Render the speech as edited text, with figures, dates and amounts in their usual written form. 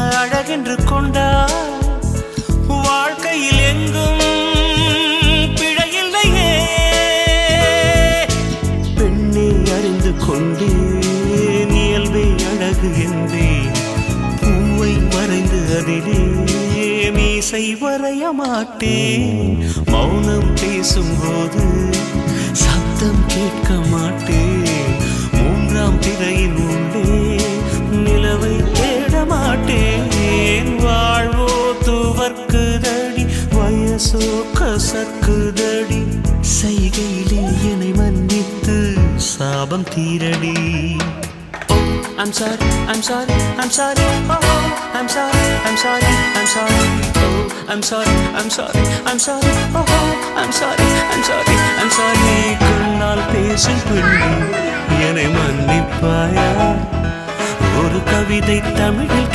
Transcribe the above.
அழகென்று கொண்டால் வாழ்க்கையில் எங்கும் பிழையில்லையே. பெண்ணை அறிந்து கொண்டேன் இயல்பே அழகு என்றேன். பூவை வரைந்து அதிலே மீசை வரைய மாட்டேன். மௌனம் பேசும்போது சத்தம் கேட்க மாட்டேன். மூன்றாம் திரையின் உள்ளே நிலவை தேட மாட்டேன். வாழ்வோ துவர்க்குதடி, வயசோ கசக்குதடி. செய்கையிலே என்னை மன்னித்து சாபம் தீரடி. I'm sorry, I'm sorry, I'm sorry, oh, I'm sorry, I'm sorry, I'm sorry, oh, I'm sorry, I'm sorry, I'm sorry, oh, I'm sorry, I'm sorry, I'm sorry. கண்ணால் பேசும் பெண்ணே என்னை மன்னிப்பாயா? ஒரு கவிதை தமிழில்